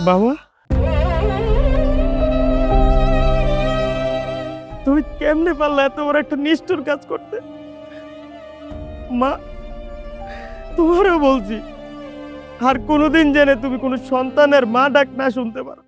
বাবা, তুমি কেমনে পারলে এত বড় একটা নিষ্ঠুর কাজ করতে? মা, তোমারও বলছি, আর কোনোদিন জেনে তুমি কোনো সন্তানের মা ডাক না শুনতে পারো।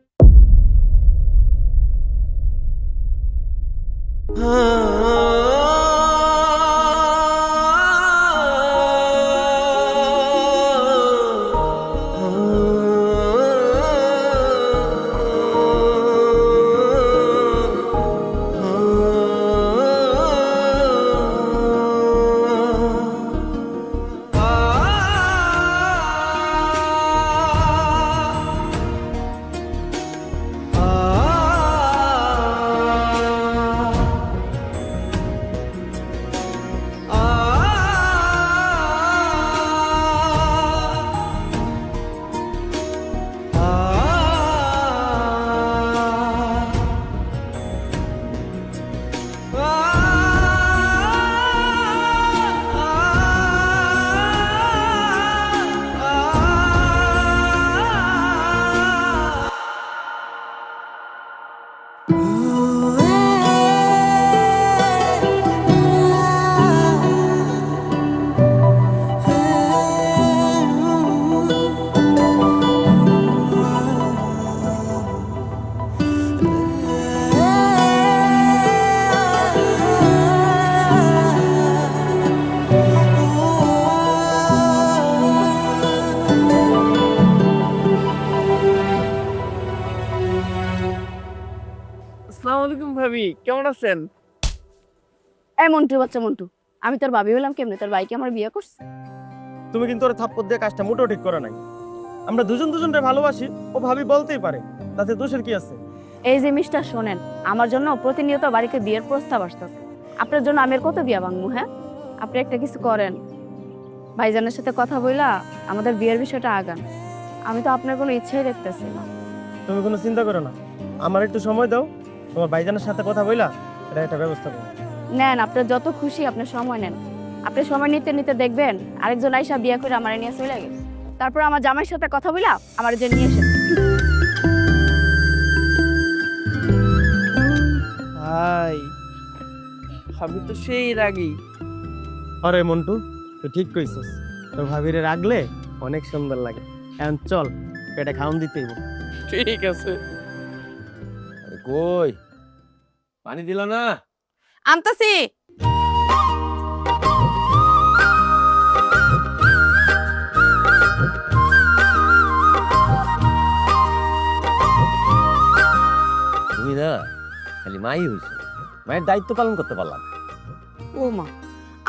আসসালামু আলাইকুম ভাবি, কেমন আছেন? এই মন্টু, বাচ্চা মন্টু, আমি তোর ভাবি হলাম কেমনে? তোর ভাইকে আমার বিয়ে করছে? তুমি কিন্তু ওর থাপ্পড় দিয়ে কাজটা মোটেও ঠিক করে নাই। আমরা দুজন দুজনকে ভালোবাসি, ও ভাবি বলতেই পারে, তাতে দোষের কি আছে? এই যে মিস্টার শোনেন, আমার জন্য প্রতিনিয়ত বাড়িতে বিয়ের প্রস্তাব আসতেছে। আপনার জন্য আমি আর কত বিয়া ভাঙবো? হ্যাঁ, আপনি একটা কিছু করেন, ভাইজানের সাথে কথা বইলা আমাদের বিয়ের বিষয়টা আগান। আমি তো আপনার কোনো ইচ্ছাই দেখতেছি না। তুমি কোনো চিন্তা করো না, আমার একটু সময় দাও, তোমার ভাইজানের সাথে কথা বইলা এটা একটা ব্যবস্থা করো। নেন, আপনার যত খুশি আপনি সময় নেন। আপনি সময় নিতে নিতে দেখবেন আরেকজন আইসা বিয়ে করে আমার নিয়ে চলে গেছে। তারপর আমার জামাইয়ের সাথে কথা বইলা আমার যে নিয়ে এসে। ভাই, আমি তো সেই রাগী। আরে মন্টু, তুই ঠিক কইছিস, তোর ভাবিরে রাখলে অনেক সুন্দর লাগে। এখন চল, পেটে খাওন দিতেই হবে। ঠিক আছে। কই পানি দিল না? আনতাছি। তুমি না খালি মাই হইছো, মায়ের দায়িত্ব পালন করতে পারলাম। ও মা,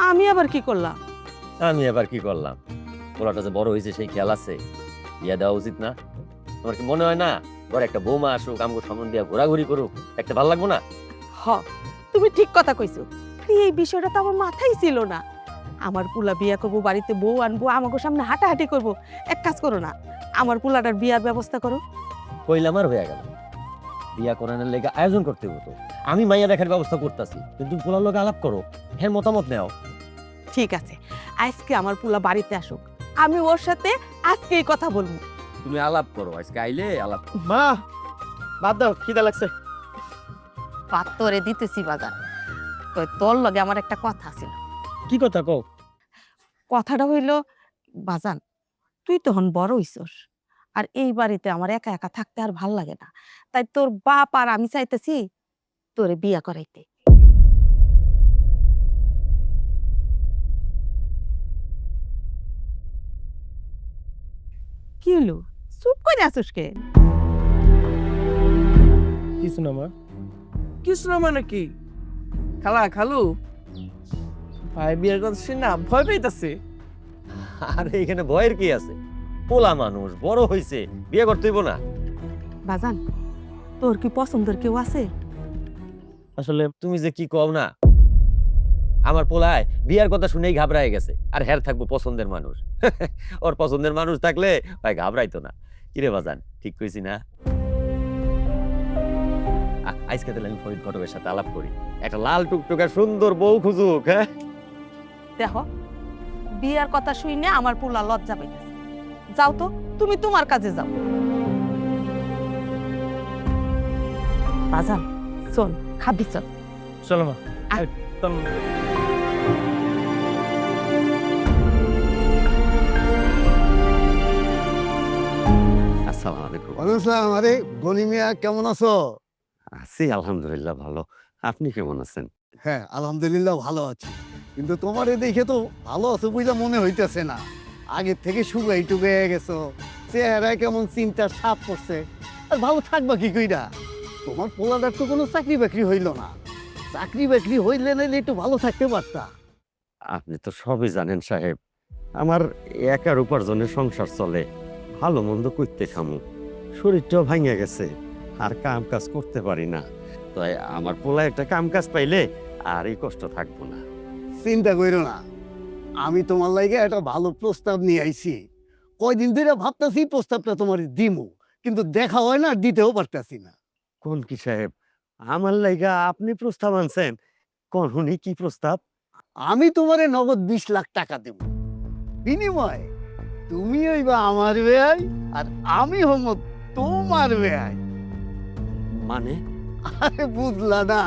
আমি আবার কি করলাম? আমি এবার কি করলাম? পোলাটা যে বড় হয়েছে সেই খেয়াল আছে? বিয়া দেওয়া উচিত না? তোমার কি মনে হয় না ঘরে একটা বৌমা আসুক, আমগো সম্মান দিয়া ঘোরাঘুরি করুক, একটা ভালো লাগবো না? হ, তুমি ঠিক কথা কইছো। এই বিষয়টা তো আমার মাথায় ছিল না। আমার পুলা বিয়া করবো, বাড়িতে বউ আনবো, আমাকে সামনে হাঁটাহাঁটি করব। এক কাজ করো না, আমার পুলাটার বিয়ার ব্যবস্থা করো। কইলাম আর হয়ে গেল। বিয়া করানোর লেগে আয়োজন করতে হতো, আমি মাইয়া দেখার ব্যবস্থা করতেছি, কিন্তু পোলার লোক আলাপ করো, হ্যাঁ মতামত নেও। ঠিক আছে, আজকে আমার পুলা বাড়িতে আসুক, আমি ওর সাথে আজকেই কথা বলবো। তুমি আলাপ করো, আজকে আইলে আলাপ। মা, বাদ দাও, খিদা লাগছে। পাত্তরে দিতেছি বাজার। তো তোর লগে আমার একটা কথা ছিল। কি কথা কও? কথাটা হইল, বাজান, তুই তখন বড় হইছস, আর এই বাড়িতে আমার একা একা থাকতে আর ভাল লাগে না। তাই তোর বাপ আর আমি চাইতেছি তোরে বিয়া করাইতে। কি হলো, চুপ করে আসুস কে? কিছু না মা। কিছু না মানে কি? খালা খালু ভাই বিয়ের কথা শুনে না ভয় পাইতাছে। আরে এখানে ভয়ের কি আছে? পোলা মানুষ বড় হইছে, বিয়ে করতে হইব না? বাজান, তোর কি পছন্দের কেউ আছে? আসলে তুমি যে কি কও না, আমার পোলায় বিয়ার কথা শুনেই ঘাবড়ায় গেছে, আর হ্যার থাকবো পছন্দের মানুষ। ওর পছন্দের মানুষ থাকলে ভাই ঘাবড়াইতো না। কিরে বাজান, ঠিক কইছি না? আজকে তাহলে আমি ফরিদ ঘটকের সাথে আলাপ করি, একটা লাল টুকটুকে সুন্দর বউ খুঁজুক। হ্যাঁ, দেখো, বিয়ার কথা শুনে আমার পোলা লজ্জা পাইতেছে। যাও তো, তুমি তোমার কাজে যাও। বাজান চল খাবি চল। চলো মা আয়। চল। আসসালামু আলাইকুম। ওয়ালাইকুম আরে গনি মিয়া কেমন আছো? আছি আলহামদুলিল্লাহ ভালো। আপনি কেমন আছেন? হ্যাঁ আলহামদুলিল্লাহ ভালো আছি, কিন্তু তোমারে দেখে তো ভালো আছো বুঝলা মনে হইতেছে না। আগের থেকে শুকাই টুকাই গেছো, চেহারায় কেমন চিন্তার ছাপ পড়ছে। আর ভালো থাকবা কি কইরা? তোমার পোলাটার তো কোনো চাকরি বাকরি হইল না। চাকরি বাকরি হইলে নাইলে একটু ভালো থাকতে পারতা। আপনি তো সবই জানেন সাহেব, আমার একার উপার্জনে সংসার চলে, ভালো মন্দ করতে খামু, শরীরটাও ভাঙে গেছে, আর কাম কাজ করতে পারি না। তাই আমার পোলা একটা কাম কাজ পাইলে আর এই কষ্ট থাকবো না। চিন্তা কইরো না, আমি তোমার লাগে একটা ভালো প্রস্তাব নিয়ে আইছি। কয়দিন ধরে ভাবতেছি প্রস্তাবটা তোমার দিমু, কিন্তু দেখা হয় না, দিতেও পারতাছি না। কোন কি সাহেব, আমার লাইগা আপনি প্রস্তাব আনছেন? কোন শুনি কি প্রস্তাব? আমি তোমারে নগদ 20 লাখ টাকা দেব, বিনিময়ে তুমি হইবা আমার বেয়াই আর আমি হম তোমার বেয়াই। মানে আরে বুঝলা না,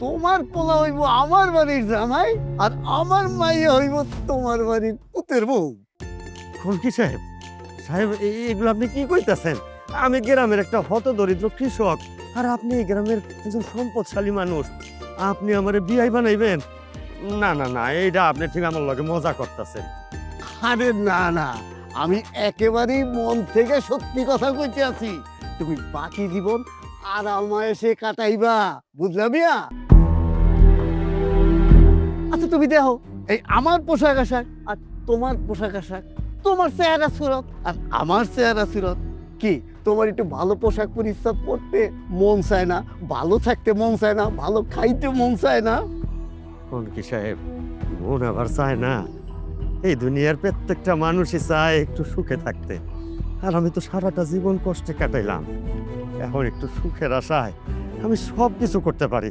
তোমার পোলা হইব আমার বাড়ির জামাই আর আমার মাইয়া হইব তোমার বাড়ির পুতের বউ। কোন কি সাহেব? সাহেব এগুলো আপনি কি কইতাছেন? আমি গ্রামের একটা হতদরিদ্র কৃষক, আর আপনি এই গ্রামের একজন সম্পদশালী মানুষ, আপনি আমার বিয়াই বানাইবেন? না না না, এইটা আপনি ঠিক আমার লগে মজা করতেছেন। আরে না না, আমি একেবারেই মন থেকে সত্যি কথা কইতে আছি। তুমি বাকি জীবন আরামায়েশে কাটাইবা, বুঝলা মিয়া? আচ্ছা তুমি দেখো, এই আমার পোশাক আশাক আর তোমার পোশাক আশাক, তোমার চেহারা সুরত আর আমার চেহারা সুরত, কি তোমার একটু ভালো পোশাক পরিচ্ছদ পরতে মন চায় না? ভালো থাকতে মন চায় না? ভালো খাইতে মন চায় না? কোন কি সাহেব, মন আবার চায় না? এই দুনিয়ার প্রত্যেকটা মানুষই চায় একটু সুখে থাকতে, আর আমি তো সারাটা জীবন কষ্টে কাটাইলাম। এখন একটু সুখের আশায় আমি সব কিছু করতে পারি।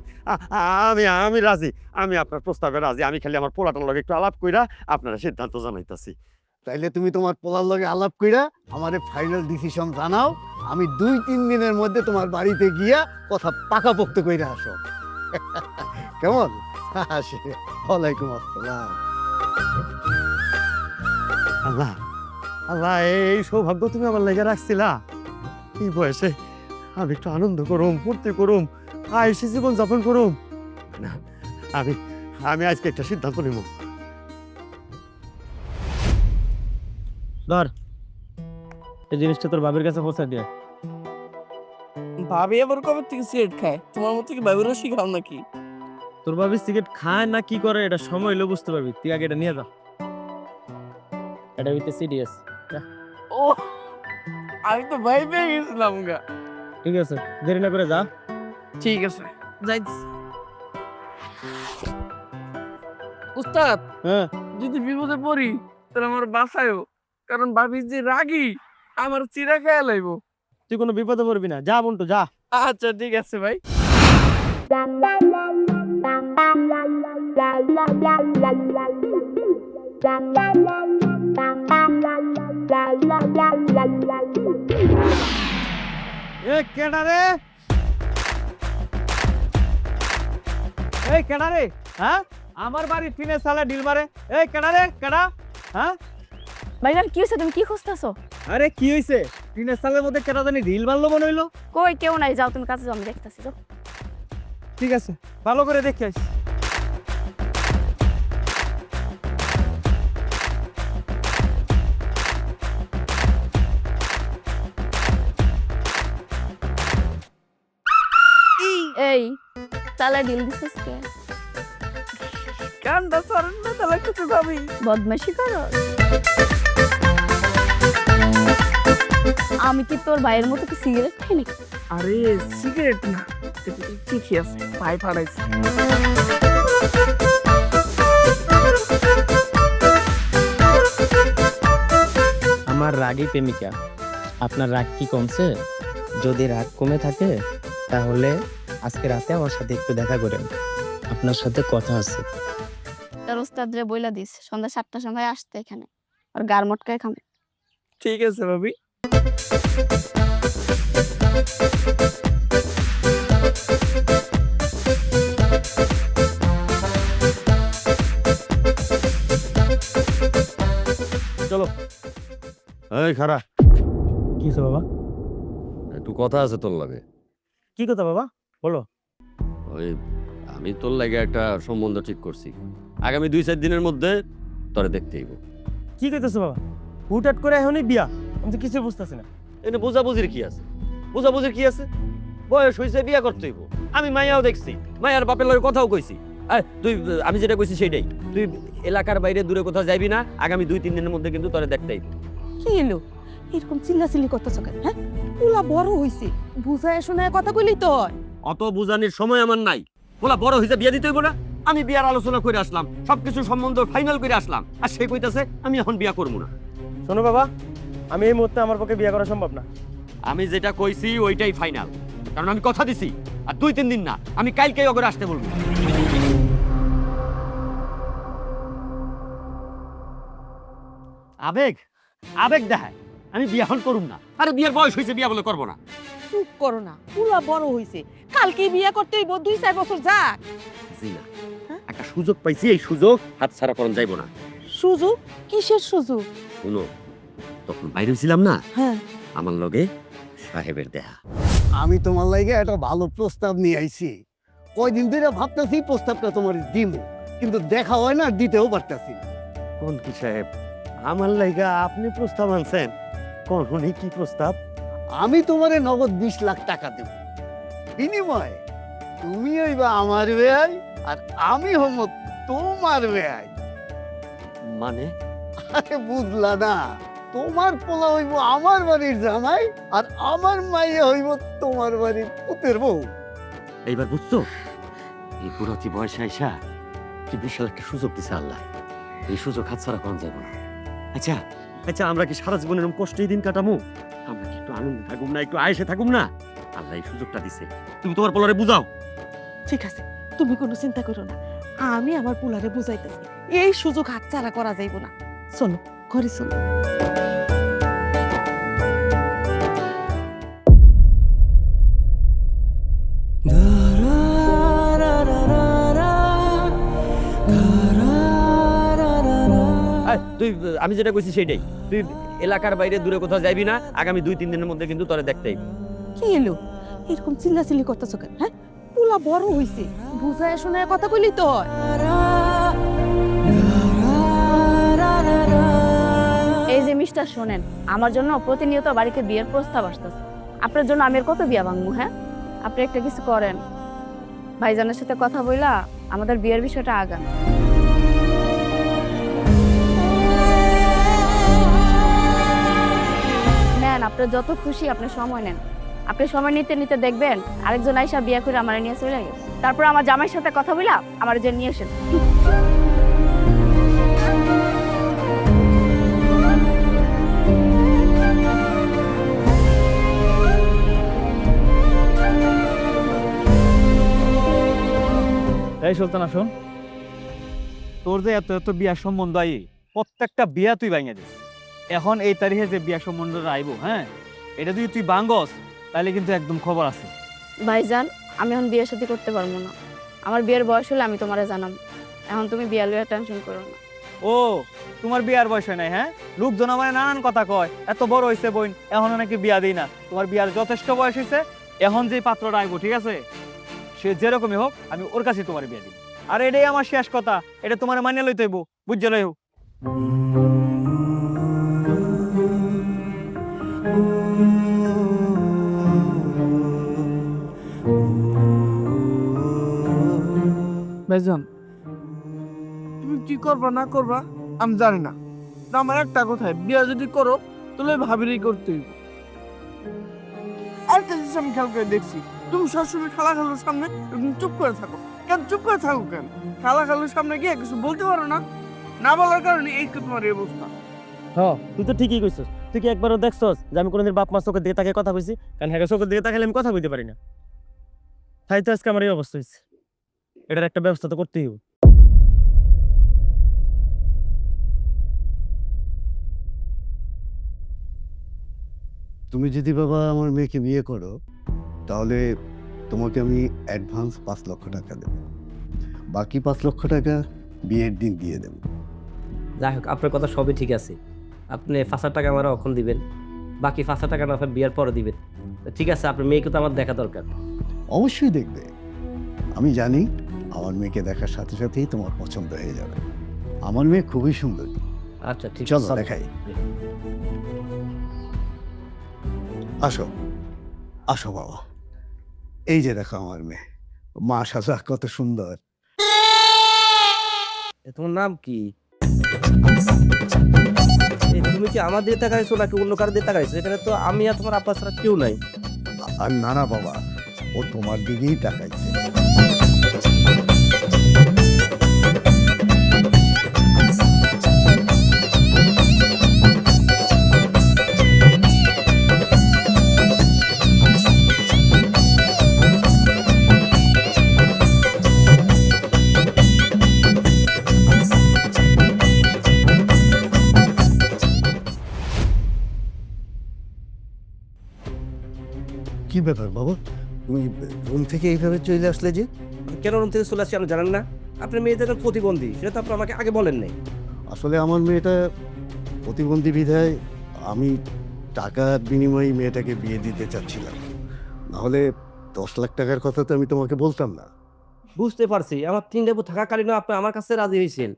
আমি আমি রাজি, আমি আপনার প্রস্তাবে রাজি। আমি খালি আমার পোলাটার লগে একটু আলাপ কইরা আপনারা সিদ্ধান্ত জানাইতাছি। তাইলে তুমি তোমার পোলার লগে আলাপ কইরা আমারে ফাইনাল ডিসিশন জানাও। আমি 2-3 দিনের মধ্যে তোমার বাড়িতে গিয়া কথা পাকাপোক্ত কইরা আসো। কেমন? আসে। ওয়ালাইকুম আসসালাম। আল্লাহ আল্লাহ, এই সৌভাগ্য তুমি আমার লেগে রাখছিলা। এই বয়সে আমি একটু আনন্দ করুম, ফুর্তি করুম, আয়েসি জীবন যাপন করুম না। আমি আমি আজকে একটা সিদ্ধান্ত নিব। ধর এই জিনিসটা তোর বাবির কাছে পৌঁছা দিয়ে। ভাবি আবার কবে থেকে সিগারেট খায়? তোমার মতো কি ভাবিরও শিখাও নাকি? তোর বাবি সিগারেট খায় না কি করে এটা সময় হলে বুঝতে পারবি। তুই আগে এটা নিয়ে যা, এটা হইতে সিরিয়াস। ও, আমি তো ভয় পেয়ে গেছিলাম গা। ঠিক আছে, দেরি না করে যা। ঠিক আছে, যাইতেছি। উস্তাদ, হ্যাঁ, যদি বিপদে পড়ি তাহলে আমার বাঁচায়ও, কারণ ভাবি যে রাগী আমার চিরা খেয়ে লাইব। তুই কোনো বিপদে পড়বি না, যা বন্টু যা। আচ্ছা ঠিক আছে ভাই। এ কেডা রে? এই কেডা রে? হ্যাঁ, আমার বাড়ি টিনে সালা ডিল মারে। এই কেডা রে? কেডা? হ্যাঁ, ভাইজান কি হয়েছে? তুমি কি খুঁজতেছো? আরে কি হইছে? টিনের সালের মধ্যে কেডা জানি ঢিল মারলো মনে হইলো। কই কেউ নাই, যাও তুমি কাছে যাও, আমি দেখতেছি। যাও। ঠিক আছে, ভালো করে দেখে আইস। এই তালা ডিল দিছিস কে? কান্দা সরেন না তাহলে কিছু ভাবি। বদমাশি করো? আমি কি তোর ভাইয়ের মতো কি সিগারেট খাই নাকি? আরে সিগারেট না, এটা তো চিঠি আছে, ভাই পাঠাইছে। আমার রাগী প্রেমিকা, আপনার রাগ কি কমছে? যদি রাগ কমে থাকে তাহলে আজকে রাতে আমার সাথে একটু দেখা করেন, আপনার সাথে কথা আছে। তোর ওস্তাদরে বইলা দিস সন্ধ্যা 7টার সময় আসতে এখানে, আর গার মটকায় খামে। ঠিক আছে ভাবি। এই খারা, কি হয়েছে বাবা? একটু কথা আছে তোর লাগে। কি কথা বাবা, বলো। ওই আমি তোর লাগে একটা সম্বন্ধ ঠিক করছি, আগামী 2-4 দিনের মধ্যে তোরে দেখতে আইব। কি কইতেছো বাবা? হুটহাট করে এখনই বিয়া? আমি তো কিছু বুঝতেছি না। এনে বোঝাবুঝির কি আছে? বোঝাবুঝির কি আছে? বয়স হয়েছে, বিয়া করতে হইব। আমি মাইয়াও দেখছি, মাইয়ার বাপের লগে কথাও কইছি। তুই, আমি যেটা কইছি সেটাই, তুই এলাকার বাইরে দূরে কোথাও যাইবি না, আগামী 2-3 দিনের মধ্যে কিন্তু তোরে দেখতে আইব। কি এলো এরকম চিল্লাচিল্লি করতেছো কেন? হ্যাঁ, পোলা বড় হইছে, বুঝায় শোনায় কথা বলি তো হয়। অত বুঝানির সময় আমার নাই। বলা বড় হইছে, বিয়া দিতে হইব না? আমি বিয়ার আলোচনা করে আসলাম, সবকিছু সম্বন্ধ ফাইনাল করে আসলাম, আর সে কইতাছে আমি এখন বিয়া করবো না। শোনো বাবা, আমি এই মুহূর্তে আমার পক্ষে বিয়ে করা সম্ভব না। আমি যেটা কইছি ওইটাই ফাইনাল, কারণ আমি কথা দিছি। আর 2-3 দিন না, আমি কালকেই ওকে আসতে বলবো। আবেগ আবেগ দেখায় আমি বিয়া এখন করুম না। আরে বিয়ার বয়স হয়েছে, বিয়া বলে করবো না। চুপ করো না, পোলা বড় হইছে, কালকে বিয়ে করতে হইব, 2-4 বছর যাক। জি না, একটা সুযোগ পাইছি, এই সুযোগ হাত ছাড়া করণ যাইব না। সুযোগ? কিসের সুযোগ? শুনো, তখন বাইরে ছিলাম না, হ্যাঁ, আমার লগে সাহেবের দেখা। আমি তোমার লাগে একটা ভালো প্রস্তাব নিয়ে আইছি। কয়দিন ধরে ভাবতেছি প্রস্তাবটা তোমার দিব, কিন্তু দেখা হয় না, দিতেও পারতেছি না। কোন কি সাহেব, আমার লাইগা আপনি প্রস্তাব আনছেন? কোন কি প্রস্তাব? আমি তোমারে নগদ 20 লাখ টাকা দেব, বিনিময়ে তুমি হইবা আমার বেয়াই আর আমি হম তোমার বেয়াই। মানে আরে বুঝলা না, তোমার পোলা হইব আমার বাড়ির জামাই, আর আমার মাইয়া হইব তোমার বাড়ির পুতের বউ। এইবার বুঝছো? এই বুড়াতি বয়সে আইসা কি বিশাল একটা সুযোগ দিছে আল্লাহ। এই সুযোগ হাতছাড়া করা যাবে না। আচ্ছা আচ্ছা, আমরা কি সারা জীবন এরকম কষ্টেই দিন কাটামো? আমরা কি একটু আনন্দে থাকুম না, একটু আয়েসে থাকুম না? আল্লাহ এই সুযোগটা দিছে, তুমি তোমার পোলারে বুঝাও। ঠিক আছে, তুমি কোনো চিন্তা করো না, আমি আমার পোলারে বুঝাইতেছি, এই সুযোগ হাতছাড়া করা যাইব না। চলো ঘরে চলো। তুই, আমি যেটা কইছি সেটাই, তুই এলাকার বাইরে দূরে কোথাও যাইবি না, আগামী 2-3 দিনের মধ্যে কিন্তু তোরে দেখতে আইব। কি এলো এরকম চিল্লাচিল্লি করতেছো কেন? হ্যাঁ, পোলা বড় হইছে, বুঝায় শোনায় কথা বলি তো হয়। এই যে মিস্টার শোনেন, আমার জন্য প্রতিনিয়ত বাড়িতে বিয়ের প্রস্তাব আসতেছে। আপনার জন্য আমি আর কত বিয়া ভাঙবো? হ্যাঁ, আপনি একটা কিছু করেন, ভাইজানের সাথে কথা বইলা আমাদের বিয়ের বিষয়টা আগান। নেন, আপনার যত খুশি আপনি সময় নেন। আপনি সময় নিতে নিতে দেখবেন আরেকজন আইসা বিয়ে করে আমার নিয়ে চলে গেছে। তারপর আমার জামাইয়ের সাথে কথা বইলা আমার যে নিয়ে আসেন। এই সুলতানা শোন, তোর যে এত এত বিয়ার সম্বন্ধ আই, প্রত্যেকটা বিয়া তুই ভাঙিয়ে দিস। এখন এই তারিখে যে বিয়া সম্বন্ধটা আইব, হ্যাঁ, এটা যদি তুই ভাঙস তাহলে কিন্তু একদম খবর আছে। ভাইজান, আমি এখন বিয়ে শাদী করতে পারবো না। আমার বিয়ের বয়স হলে আমি তোমারে জানাম। এখন তুমি বিয়ে লইয়া টেনশন করো না। ও, তোমার বিয়ার বয়স হয় নাই? হ্যাঁ, লোকজন আমার নানান কথা কয়, এত বড় হয়েছে বোন, এখনো নাকি বিয়া দিই না। তোমার বিয়ার যথেষ্ট বয়স হয়েছে, এখন যে পাত্রটা আইব, ঠিক আছে, সে যেরকমই হোক আমি ওর কাছে তোমার বিয়া দিই। আর এটাই আমার শেষ কথা, এটা তোমার মানিয়ে লইতে হইব, বুঝতে লইব। ভাইজান, তুমি কি করবা না করবা আমি জানি না, তা আমার একটা কথাই, বিয়া যদি করো তাহলে ভাবিরই করতে হইব। আরেকটা জিনিস আমি খেয়াল করে দেখছি, তুমি সবসময় খালা খালুর সামনে এরকম চুপ করে থাকো। কেন চুপ করে থাকো কেন? খালা খালুর সামনে গিয়ে কিছু বলতে পারো না? না বলার কারণে এই তো তোমার এই অবস্থা। হ্যাঁ, তুই তো ঠিকই কইছস। তুই কি একবারও দেখছস যে আমি কোনোদিন বাপ মা চোখের দিকে তাকে কথা কইছি? কারণ হ্যাঁ, চোখের দিকে তাকালে আমি কথা বলতে পারি না। তাই তো আজকে আমার এই অবস্থা হয়েছে। এটার একটা ব্যবস্থা তো করতেই হবে। তুমি যদি বাবা আমার মেয়েকে বিয়ে করো, তাহলে তোমাকে আমি অ্যাডভান্স 5 লক্ষ টাকা দেব, বাকি 5 লক্ষ টাকা বিয়ের দিন দিয়ে দেব। যাই হোক, আপনার কথা সবই ঠিক আছে, আপনি 5,000 টাকা আমার এখন দিবেন, বাকি 5,000 টাকা না আপনার বিয়ার পরে দিবেন। তো ঠিক আছে, আপনার মেয়েকে তো আমার দেখা দরকার। অবশ্যই দেখবে। আমি জানি আমার মেয়েকে দেখার সাথে সাথেই তোমার পছন্দ হয়ে যাবে। আমার মেয়ে খুবই সুন্দর। আচ্ছা ঠিক চলো আছে। দেখাই। আসো আসো বাবা, এই যে দেখো আমার মেয়ে, মাশাআল্লাহ কত সুন্দর। তোমার নাম কি? তুমি কি আমার দিয়ে তাকাইছো নাকি অন্য কারো দিয়ে তাকাইছো? এখানে তো আমি আর তোমার আপা ছাড়া কেউ নাই। আর না না বাবা, ও তোমার দিকেই তাকাইছে। কি ব্যাপার বাবা, তুমি রুম থেকে এইভাবে চলে আসলে যে? কেন রুম থেকে চলে আসছি আপনি জানেন না? আপনার মেয়ে যেন প্রতিবন্ধী, সেটা তো আপনি আমাকে আগে বলেন নাই। আসলে আমার মেয়েটা প্রতিবন্ধী বিধায় আমি টাকার বিনিময়ে মেয়েটাকে বিয়ে দিতে চাচ্ছিলাম, নাহলে 10 লাখ টাকার কথা তো আমি তোমাকে বলতাম না। বুঝতে পারছি, আমার 3 লেবু থাকাকালীন আপনি আমার কাছে রাজি হয়েছেন।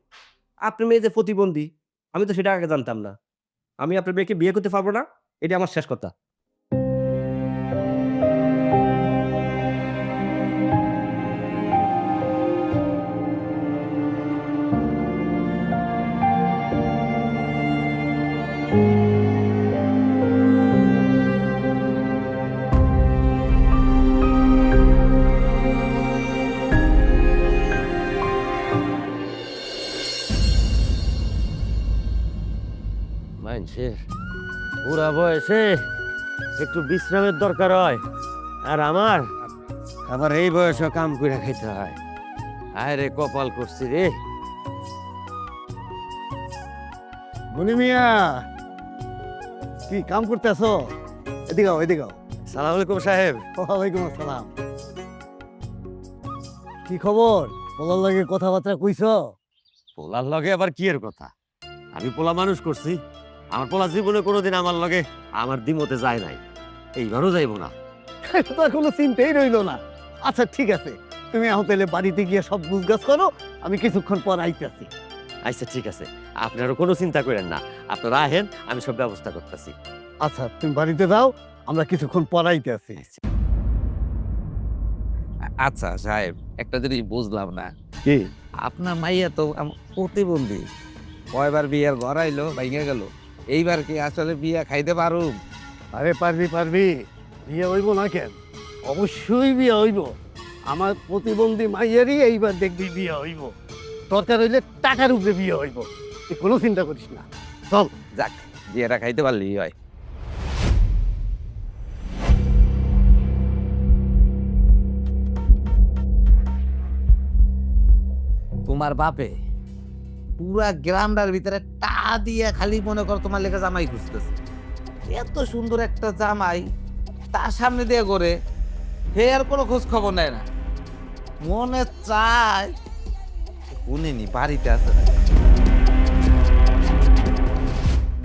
আপনার মেয়ে যে প্রতিবন্ধী, আমি তো সেটা আগে জানতাম না। আমি আপনার মেয়েকে বিয়ে করতে পারবো না, এটা আমার শেষ কথা। মানুষের বুড়া বয়সে একটু বিশ্রামের দরকার হয়, আর আমার এই বয়সে কাম করে খাইতে হয়। আয় রে কপাল করছি রে। মনি মিয়া, কি কাম করতে আসো? এদিকে আও, এদিকে আও। সালাম আলাইকুম সাহেব। ওয়ালাইকুম আসসালাম। কি খবর? বলার লাগে কথাবার্তা কইছ? পোলার লগে আবার কি এর কথা? আমি পোলা মানুষ করছি, আমার পোলা জীবনে কোনোদিন আমার লগে আমার দ্বিমতে যায় নাই, এইবারও যাইব না। তার কোনো চিন্তাই রইল না। আচ্ছা ঠিক আছে, তুমি এখন তাহলে বাড়িতে গিয়ে সব গুছগাছ করো, আমি কিছুক্ষণ পর আইতেছি। আচ্ছা ঠিক আছে, আপনারও কোনো চিন্তা করেন না, আপনারা আহেন, আমি সব ব্যবস্থা করতেছি। আচ্ছা তুমি বাড়িতে যাও, আমরা কিছুক্ষণ পর আইতেছি। আচ্ছা সাহেব, একটা জিনিস বুঝলাম না, কি? আপনার মাইয়া তো প্রতিবন্ধী, কয়বার বিয়ের ঘর আইলো ভাইঙ্গা গেল, এইবার কি আসলে বিয়া খাইতে পারুম? আরে পারবি পারবি, বিয়ে হইব না কেন? অবশ্যই বিয়ে হইব। আমার প্রতিবন্ধী মাইয়ারই এইবার দেখবি বিয়ে হইব। দরকার হইলে টাকার উপরে বিয়ে হইব, তুই কোনো চিন্তা করিস না। চল। যাক, বিয়েটা খাইতে পারলেই হয়। তোমার বাপে পুরা গ্রামটার ভিতরে টা দিয়ে খালি মনে কর তোমার লেখা জামাই খুঁজতেছে। এত সুন্দর একটা জামাই তার সামনে দিয়ে করে হে আর কোনো খোঁজ খবর নেয় না। মনে চায় উনি বাড়িতে আছে না,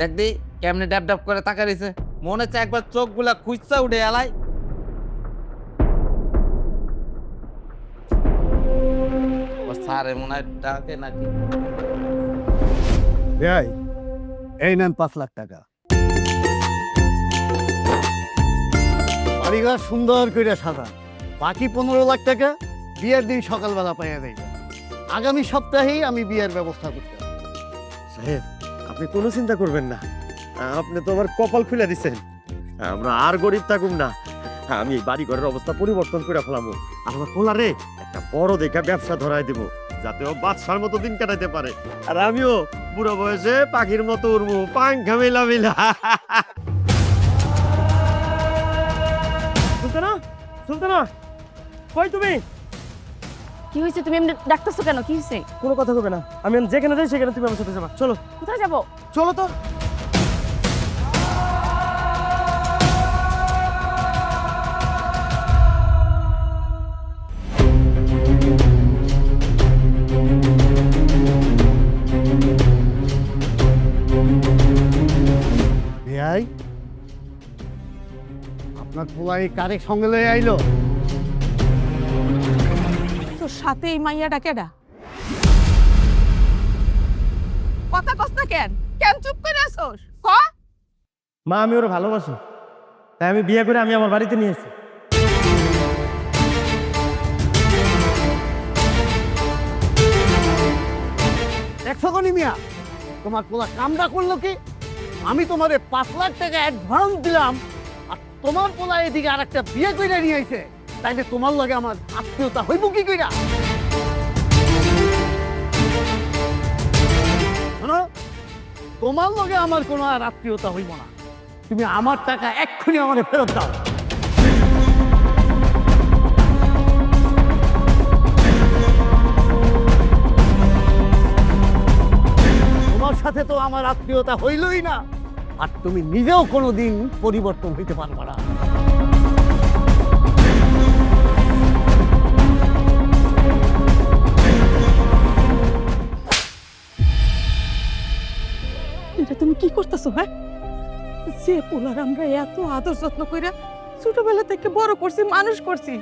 দেখবি কেমনে ড্যাপ ড্যাপ করে তাকা রয়েছে। মনে চায় একবার চোখগুলা খুঁজছা উঠে এলাই। স্যারে মনে হয় ডাকে নাকি। ভাই, এই নেন 5 লাখ টাকা। বাড়িঘর সুন্দর করে সাজা। বাকি 15 লাখ টাকা বিয়ের দিন সকালবেলা পাইয়া যাইবে। আগামী সপ্তাহেই আমি বিয়ের ব্যবস্থা করতে পারবো। সাহেব, আপনি কোনো চিন্তা করবেন না, আপনি তো আমার কপাল খুলে দিচ্ছেন। আমরা আর গরিব থাকুম না, আমি এই বাড়ি ঘরের অবস্থা পরিবর্তন করে ফেলামো। আমার পোলারে একটা বড় দেখা ব্যবসা ধরাই দেব, যাতে ও বাদশার মতো দিন কাটাইতে পারে, আর আমিও বুড়ো বয়সে পাখির মতো উড়বো, পাংখা মেলা মেলা। সুলতানা, সুলতানা, কই তুমি? কি হয়েছে? তুমি এমনি ডাকতেছো কেন? কি হয়েছে? কোনো কথা হবে না, আমি যেখানে যাই সেখানে তুমি আমার সাথে যাবা। চলো কোথায় যাবো? চলো তো। ভাই, আপনার পোলাই কারে সঙ্গে লয়ে আইলো? তোর সাথে এই মাইয়াটা কেডা? কথা কস না কেন? কেন চুপ করে আসোস? ক। মা আমি ওরা ভালোবাসি, তাই আমি বিয়ে করে আমি আমার বাড়িতে নিয়ে এসেছি। দেখছো কোনি মিয়া, তোমার পোলা কামটা করলো কি? আমি তোমারে 5 লাখ টাকা অ্যাডভান্স দিলাম, আর তোমার পোলা এদিকে আর একটা বিয়ে কইরা নিয়ে আইছে। তাইলে তোমার লগে আমার আত্মীয়তা হইব কি কইরা? শোনো, তোমার লগে আমার কোনো আর আত্মীয়তা হইব না। তুমি আমার টাকা এক্ষুনি আমারে ফেরত দাও। তোমার সাথে তো আমার আত্মীয়তা হইলই না, আর তুমি নিজেও কোনোদিন পরিবর্তন হইতে পারবে না। এটা তুমি কি করতেছো? হ্যাঁ, যে পোলার আমরা এত আদর যত্ন কইরা ছোটবেলা থেকে বড় করছি, মানুষ করছি,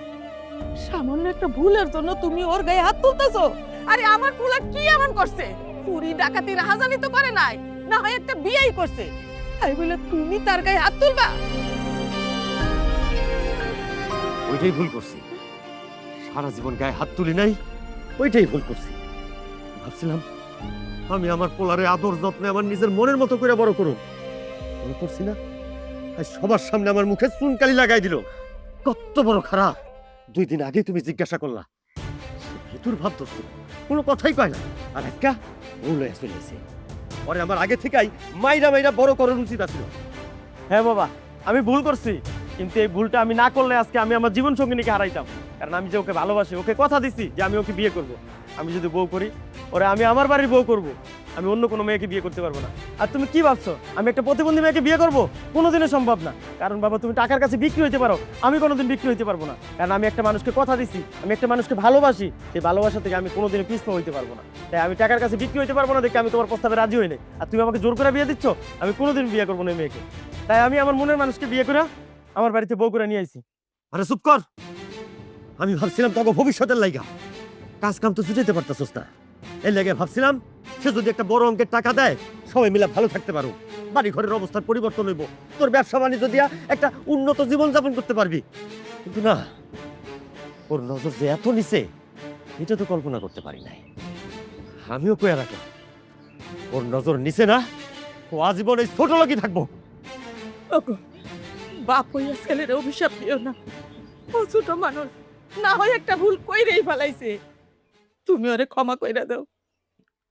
সামান্য একটা ভুলের জন্য তুমি ওর গায়ে হাত তুলতেছো? আরে আমার পোলা কি এমন করছে? চুরি ডাকাতি রাহাজানি তো করে নাই, না হয় একটা বিয়েই করছে, তাই বলে তুমি তার গায়ে হাত তুলবা? ওইটাই ভুল করছি, সারা জীবন গায়ে হাত তুলি নাই, ওইটাই ভুল করছি। ভাবছিলাম আমি আমার পোলারে আদর যত্নে আমার নিজের মনের মতো করে বড় করুন, মনে করছি না আজ সবার সামনে আমার মুখে চুনকালি লাগাই দিল। কত বড় খারাপ! 2 দিন আগে তুমি জিজ্ঞাসা করলা, ভেতর ভাব দোস্ত কোনো কথাই কয় না, আর আজকা ভুল হয়ে চলে এসে পরে আমার আগে থেকেই মাইরা মাইরা বড় করার উচিত আছিল। হ্যাঁ বাবা, আমি ভুল করছি, কিন্তু এই ভুলটা আমি না করলে আজকে আমি আমার জীবন সঙ্গিনীকে হারাইতাম। কারণ আমি যে ওকে ভালোবাসি, ওকে কথা দিছি যে আমি ওকে বিয়ে করব। আমি যদি বউ করি, ওরে আমি আমার বাড়ির বউ করব, আমি অন্য কোনো মেয়েকে বিয়ে করতে পারবো না। আর তুমি কি ভাবছো আমি একটা প্রতিবন্ধী মেয়েকে বিয়ে করব? কোনোদিনও সম্ভব না। কারণ বাবা, তুমি টাকার কাছে বিক্রি হইতে পারো, আমি কোনোদিন বিক্রি হইতে পারবো না। কারণ আমি একটা মানুষকে কথা দিছি, আমি একটা মানুষকে ভালোবাসি, সেই ভালোবাসা থেকে আমি কোনোদিনও পিছপা হইতে পারবো না। তাই আমি টাকার কাছে বিক্রি হইতে পারবো না দেখে আমি তোমার প্রস্তাবে রাজি হই নাই। আর তুমি আমাকে জোর করে বিয়ে দিচ্ছ, আমি কোনোদিন বিয়ে করবো না এই মেয়েকে। তাই আমি আমার মনের মানুষকে বিয়ে করে আমার বাড়িতে বউ করে নিয়ে আইছি। আরে চুপ কর! আমি ভাবছিলাম তোকে ভবিষ্যতের লাইগা কাজ কাম তো ছুটাইতে পারতাছস না, এই লেগে ভাবছিলাম সে যদি একটা বড় অঙ্কের টাকা দেয় সবাই মিলে ভালো থাকতে পারো, বাড়ি ঘরের অবস্থার পরিবর্তন হইব, তোর ব্যবসা বাণিজ্য দিয়া একটা উন্নত জীবন যাপন করতে পারবি। কিন্তু না, ওর নজর যে এত নিচে এটা তো কল্পনা করতে পারি নাই। আমিও কইয়া রাখলাম ওর নজর নিচে না, ও আজীবন এই ছোট লোকই থাকবো। ওগো, বাপ হইয়া ছেলের অভিশাপ দিও না, ও ছোট মানুষ, না হয় একটা ভুল কইরেই ফেলাইছে, তুমি ওরে ক্ষমা কইরা দাও।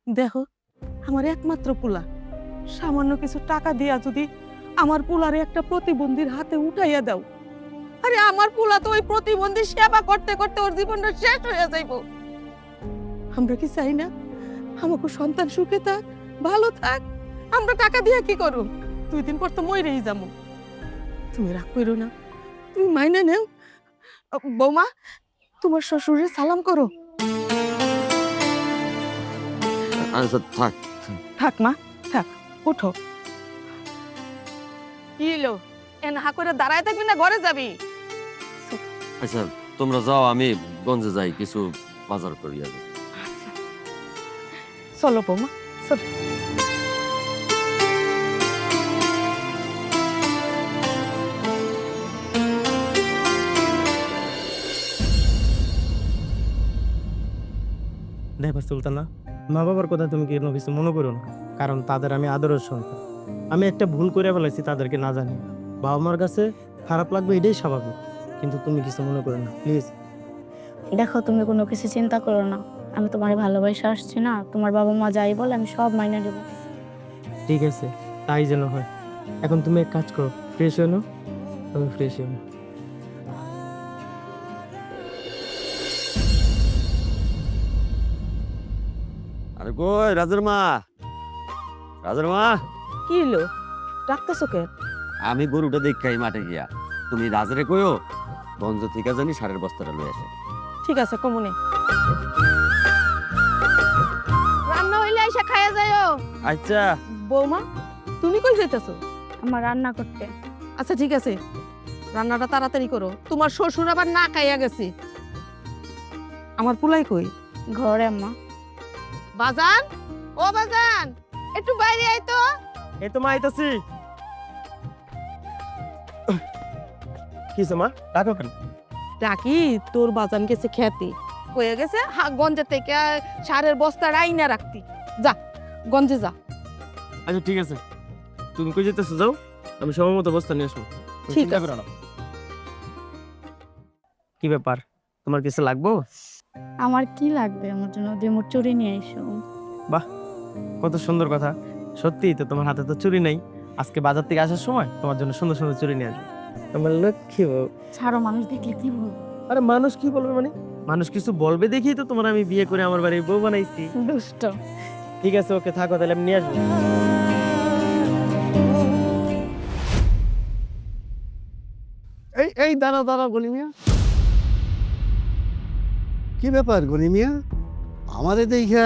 দেখো, আমার একমাত্র পোলা, সামান্য কিছু টাকা দিয়া যদি আমার পোলারে একটা প্রতিবন্ধীর হাতে উঠাইয়া দাও, আরে আমার পোলা তো ওই প্রতিবন্ধী সেবা করতে করতে ওর জীবনটা শেষ হয়ে যাইব। আমরা কি চাই না আমাকে সন্তান সুখে থাক, ভালো থাক? আমরা টাকা দিয়া কি করব? 2 দিন পর তো মইরেই যাবো। তুমি রাগ করো না, তুমি মাইনে নেও। বৌমা, তোমার শ্বশুরের সালাম করো। আচ্ছা থাক। থাক মা, থাক, উঠো। কি এলো? এন হা করে দাঁড়ায় থাকবি না ঘরে যাবি? আচ্ছা তোমরা যাও, আমি গঞ্জে যাই, কিছু বাজার করি আগে। চলো বৌমা, চলো। দেখো সুলতানা, মা বাবার কথা তুমি কোনো কিছু মনে করো না, কারণ তাদের আমি আদরের সন্তান। আমি একটা ভুল করে ফেলেছি তাদেরকে না জানি, বাবা মার কাছে খারাপ লাগবে, এটাই স্বাভাবিক, কিন্তু তুমি কিছু মনে করো না প্লিজ। দেখো, তুমি কোনো কিছু চিন্তা করো না, আমি তোমার ভালোবাসা আসছি না, তোমার বাবা মা যাই বলে আমি সব মাইনে দেবো। ঠিক আছে, তাই যেন হয়। এখন তুমি এক কাজ করো, ফ্রেশ হয়ে নাও, তুমি ফ্রেশ হয়ে নাও। আরে কই রাজের মা, রাজের মা! কি এলো? ডাকতেছো কেন? আমি গরুটা দেখাই মাঠে গিয়া, তুমি রাজরে কইও গঞ্জ থেকে জানি সারের বস্তাটা লয়ে আসে। ঠিক আছে, কমুনে। রান্না হইলে এসে খাইয়া যাইও। আচ্ছা বৌমা, তুমি কই যাইতেছো? আমার রান্না করতে। আচ্ছা ঠিক আছে, রান্নাটা তাড়াতাড়ি করো। তোমার শ্বশুর আবার না খাইয়া গেছে। আমার পুলাই কই? ঘরে আম্মা। বাজান, ও বাজান, একটু বাইরে আয় তো। এই তো মা আইতাছি। কিসে মা ডাকো কেন? ডাকি তোর বাজান গেছে খেতে, হয়ে গেছে গঞ্জে থেকে সারের বস্তা রাইনা রাখতি। যা গঞ্জে যা। আচ্ছা ঠিক আছে, তুমি কই যেতেছো যাও, আমি সময় মতো বস্তা নিয়ে আসবো। তুমি ঠিক চিন্তা আছে। করো না। কি ব্যাপার, তোমার কিছু লাগবো? আমার কি লাগবে? আমার জন্য রিমোট চুরি নিয়ে এসো। কত সুন্দর কথা। সত্যিই তো, তোমার হাতে তো চুরি নেই। আজকে বাজার থেকে আসার সময় তোমার জন্য সুন্দর সুন্দর চুরি নিয়ে আসবো। আমার লক্ষ্মী বউ। ছাড়ো, মানুষ দেখলে কি বলবো? আরে মানুষ কি বলবে মানে? মানুষ কিছু বলবে দেখেই তো তোমার আমি বিয়ে করে আমার বাড়ির বউ বানাইছি। দুষ্ট। ঠিক আছে, ওকে থাকো তাহলে আমি নিয়ে আসবো। এই এই দাঁড়া দাঁড়া গনি মিয়া, কি ব্যাপার গনি মিয়া? আমারে দেখা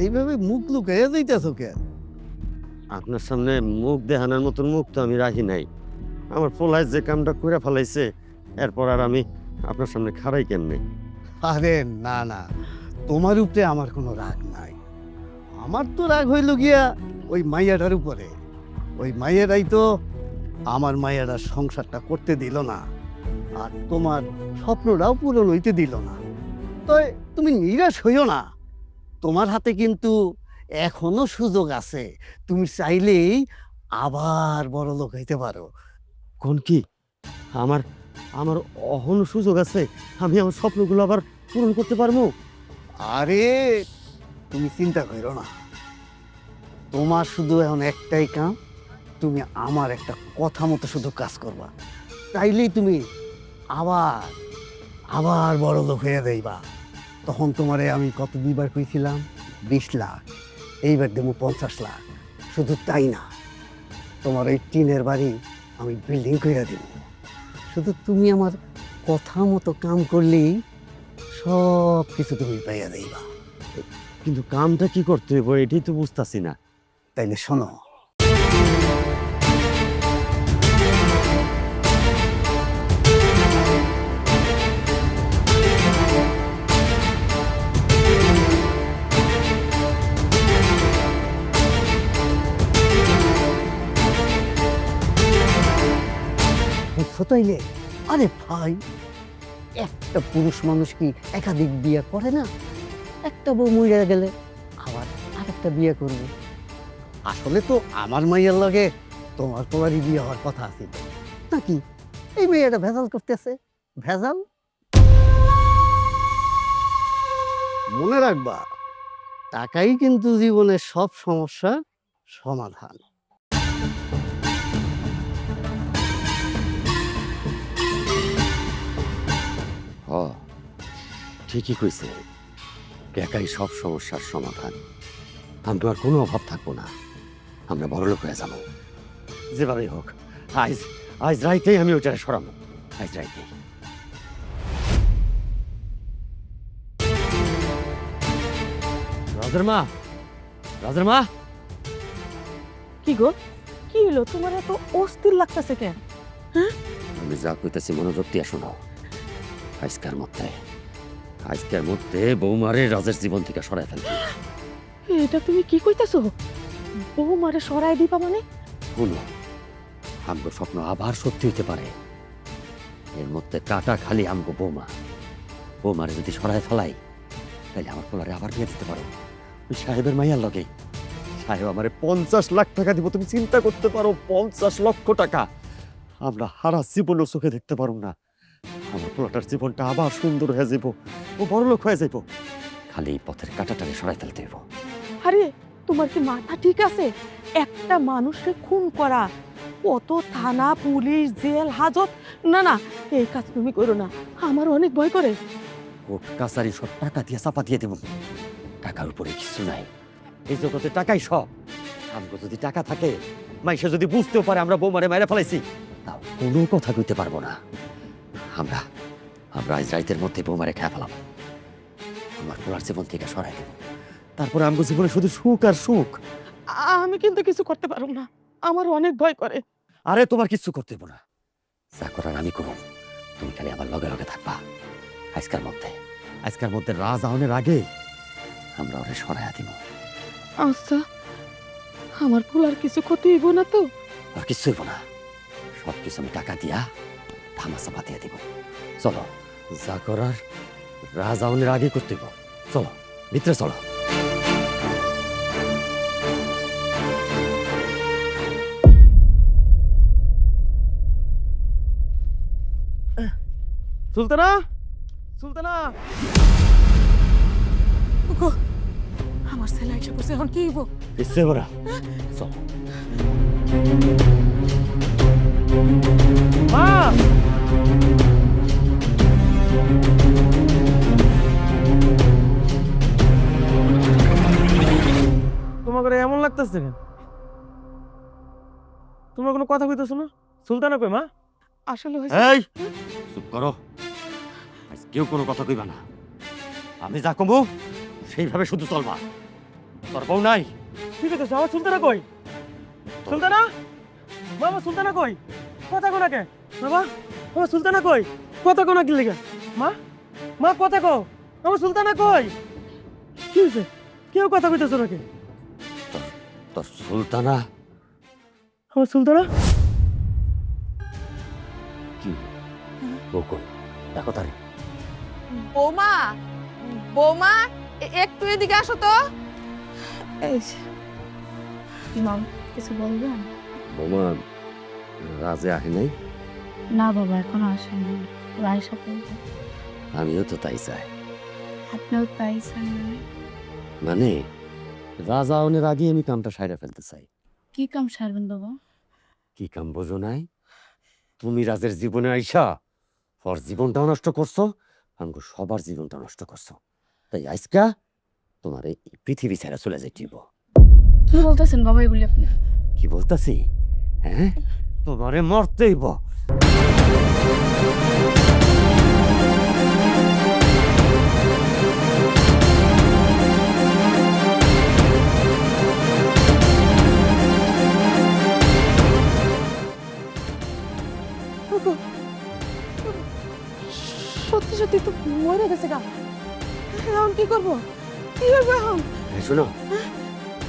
এইভাবে মুখ লুকাইয়া যাইতেছো কেন? আপনার সামনে মুখ দেখানোর মতন মুখ তো আমি রাখি নাই। আমার পোলায় যে কামটা করে ফেলাইছে, এরপর আর আমি আপনার সামনে খাড়াই কেমনে? আরে না না, তোমার উপরে আমার কোনো রাগ নাই। আমার তো রাগ হইল গিয়া ওই মাইয়াটার উপরে। ওই মাইয়ারাই তো আমার মাইয়ারা সংসারটা করতে দিল না, আর তোমার স্বপ্নটাও পূরণ হইতে দিল না। তো তুমি নিরাশ হইও না, তোমার হাতে কিন্তু এখনো সুযোগ আছে। তুমি চাইলেই আবার বড় লোক হইতে পারো। কোন কি? আমার আমার অহন সুযোগ আছে, আমি আমার স্বপ্নগুলো আবার পূরণ করতে পারবো। আরে তুমি চিন্তা করো না, তোমার শুধু এখন একটাই কাম, তুমি আমার একটা কথা মতো শুধু কাজ করবা, তাইলেই তুমি আবার আবার বড় লোক হয়ে যাইবা। তখন তোমারে আমি কত দিবার কইছিলাম? 20 লাখ, এইবার দেবো 50 লাখ। শুধু তাই না, তোমার ওই টিনের বাড়ি আমি বিল্ডিং করে দিব। শুধু তুমি আমার কথা মতো কাম করলেই সব কিছু তুমি পাইয়া যাইবা। কিন্তু কামটা কি করতে হইব এটাই তো বুঝতাছি না। তাইলে শোনো, বুঝছো তাইলে? আরে ভাই, একটা পুরুষ মানুষ কি একাধিক বিয়ে করে না? একটা বউ মরে গেলে আবার আরেকটা বিয়ে করবে। আসলে তো আমার মাইয়ার লগে তোমার তোমারই বিয়ে হওয়ার কথা আছিল নাকি? এই মেয়েটা ভেজাল করতেছে। ভেজাল মনে রাখবা, টাকাই কিন্তু জীবনের সব সমস্যার সমাধান। হ, ঠিকই কইছে, টাকাই সব সমস্যার সমাধান। আমি তো আর কোনো অভাব থাকবো না, আমরা বড়লোক হয়ে যাবো। যেভাবেই হোক, আজ আজ রাইতেই আমি ওইটারে সরাবো। আজ রাইতেই। রাজের মা, রাজের মা, কি গো, কি হলো? তোমার এত অস্থির লাগতেছে কেন? আমি যা কইতেছি মনোযোগ দিয়ে শোনো। আজকের মধ্যে বৌমারে রাজের জীবন থেকে সরাই ফেলবে। এটা তুমি কি কইতাছো? বউ মারে সরাই দিবা মানে? শুনো, আমগো স্বপ্ন আবার সত্যি হইতে পারে। এর মধ্যে কাটা খালি আমগো বৌমা। বৌমারে যদি সরাই ফেলাই, তাহলে আমার পোলারে আবার বিয়ে দিতে পারো ওই সাহেবের মাইয়ার লগে। সাহেব আমারে 50 লাখ টাকা দিব। তুমি চিন্তা করতে পারো, 50 লক্ষ টাকা আমরা হারা জীবনও চোখে দেখতে পারো না। আমার পোলাটার জীবনটা আবার সুন্দর হয়ে যাব, ও বড় লোক হয়ে যাব। খালি এই পথের কাটাটারে সরাই ফেলতে হইব। আরে তোমার কি মাথা ঠিক আছে? একটা মানুষকে খুন করা, কত থানা, পুলিশ, জেল, হাজত। না না, এই কাজ তুমি করো না, আমার অনেক ভয় করে। কোর্ট কাছারি সব টাকা দিয়ে চাপা দিয়ে দেব। টাকার উপরে কিছু নাই, এই জগতে টাকাই সব। আমগো যদি টাকা থাকে, মাইসে যদি বুঝতেও পারে আমরা বৌমারে মাইরা ফেলাইছি, তাও কোনো কথা কইতে পারবো না। আমরা আমরা আজ রাইতের মধ্যে বৌমারে খেয়ে ফেলাম। আমার পোলার জীবন থেকে সরাই দেব। তারপরে আমগো জীবনে শুধু সুখ আর সুখ। আমি কিন্তু কিছু করতে পারবো না, আমার অনেক ভয় করে। আরে তোমার কিচ্ছু করতে হইব না, যা করার আমি করব, তুমি খালি আমার লগে লগে থাকবা। আজকের মধ্যে রাজ আহনের আগে আমরা ওরে সরাইয়া দিব। আচ্ছা, আমার ফুলার কিছু ক্ষতি হইব না তো? আর কিচ্ছু হইব না, সব কিছু আমি টাকা দিয়া ধামাচা বাতিয়ে দিব। চলো, যা করার রাজ আহনের আগে করতে হইব। চলো ভিতরে চলো। সুলতানা, সুলতানা, আমার ছেলে এসে বসে এখন কি হইব? কিচ্ছু হইব না, চলো। মা, তোমাকে এমন লাগতেছে কেন? তোমরা কোনো কথা কইতেছো না? সুলতানা কই মা? আসলে হয়েছে এই চুপ করো, আজ কেউ কোনো কথা কইবা না। আমি যা কমু সেইভাবে শুধু চলবা। তোর বউ নাই? ঠিক আছে, আমার সুলতানা কই? সুলতানা, বাবা সুলতানা কই? কথা কো না কে? বাবা, আমার সুলতানা কই? কথা কো না কি লিগা? মা, মা কথা কও, আমার সুলতানা কই? কি হইছে? কেউ কথা কইতেছো নাকি? তোর সুলতানা? আমার সুলতানা? কি বউ কই? দেখো তারে। বৌমা, বৌমা, একটু এদিকে আসো তো। এই যে, মাম, কিছু বলবেন? বৌমা, রাজে আহে নাই? না বাবা, এখনো আসেনি। রায়সা বলবে। আমিও তো তাই চাই। আপনিও তাই চান? মানে রাজা আহনের আগে আমি কামটা সাইরা ফেলতে চাই। কি কাম সারবেন বাবা? কি কাম বোঝো নাই? তুমি রাজের জীবনে আইসা ওর জীবনটাও নষ্ট করছো, আমাকে সবার জীবনটা নষ্ট করছো। তাই আজকা তোমার এই পৃথিবী ছেড়ে চলে যাইতে হইব। কি বলতেছেন বাবা এগুলি আপনি? কি বলতাছি? হ্যাঁ, তোমারে মরতে হইব। সত্যি সত্যি তো মরে গেছে গা। এখন কি করবো? কি করবো এখন? এই শোনো,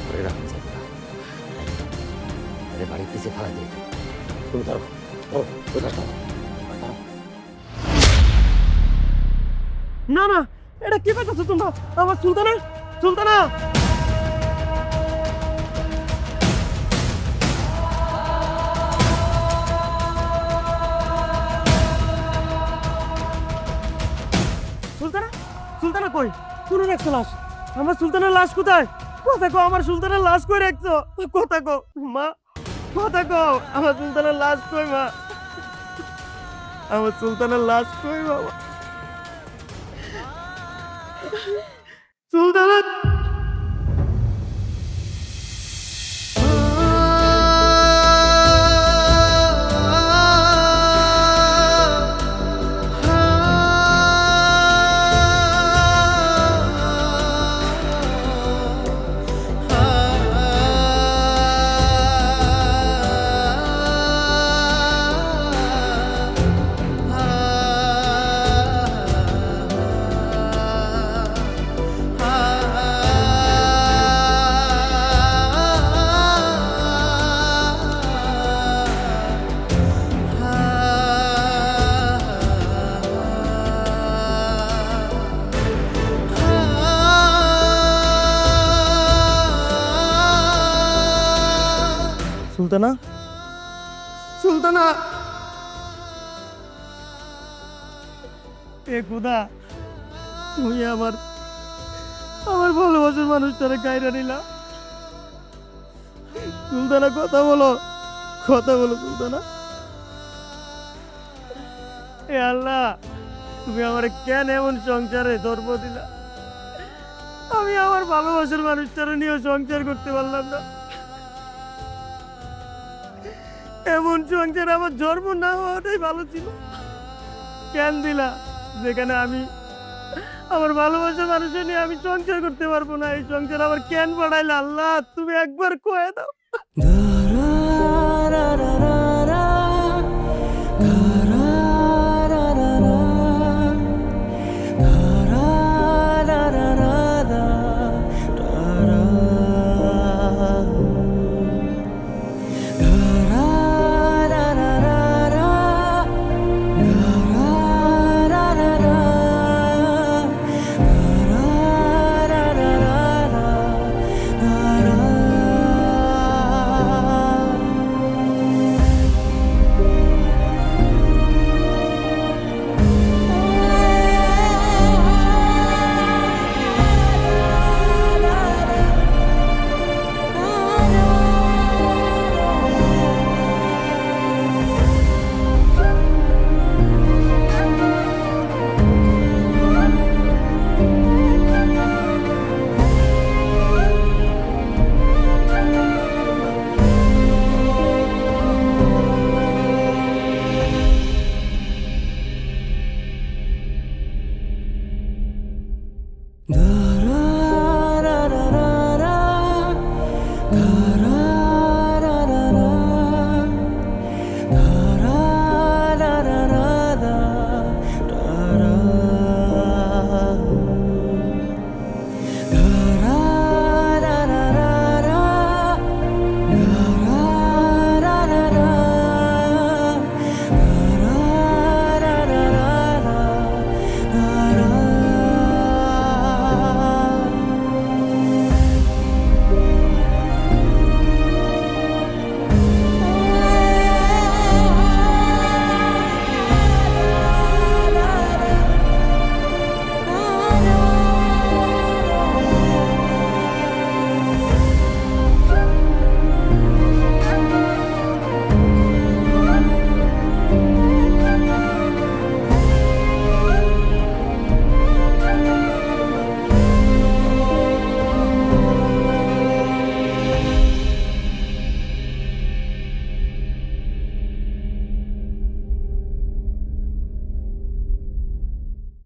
ওরে রাখুন যাইব না। আরে বাড়ির পিছিয়ে ফেলা দিয়ে দিও। তুমি ধরো, ধরো, কোথায় ধরো। না না, এটা কি করতেছো তোমরা? আমার সুলতানা, সুলতানা! সুলতানা, সুলতানা কই? কোন রাখছো লাশ? আমার সুলতানের লাশ কোথায়? কথা কও, আমার সুলতানের লাশ কই রাখছো? কথা কও মা, কথা কও, আমার সুলতানের লাশ কই মা? আমার সুলতানের লাশ কই বাবা? সুলতানা! সুলতানা, সুলতানা! এ খোদা, তুমি আমার ভালোবাসার মানুষটারে গায়রা নিলা। সুলতানা কথা বলো, কথা বলো সুলতানা। এ আল্লাহ, তুমি আমার কেন এমন সংসারে জন্ম দিলা? আমি আমার ভালোবাসার মানুষটারে নিয়েও সংসার করতে পারলাম না। এমন সংসার আমার জন্ম না হওয়াটাই ভালো ছিল। কেন দিলা যেখানে আমি আমার ভালোবাসার মানুষের নিয়ে আমি সংসার করতে পারবো না? এই সংসার আবার কেন বাড়াইলা? আল্লাহ, তুমি একবার কয়ে দাও। ঢাকা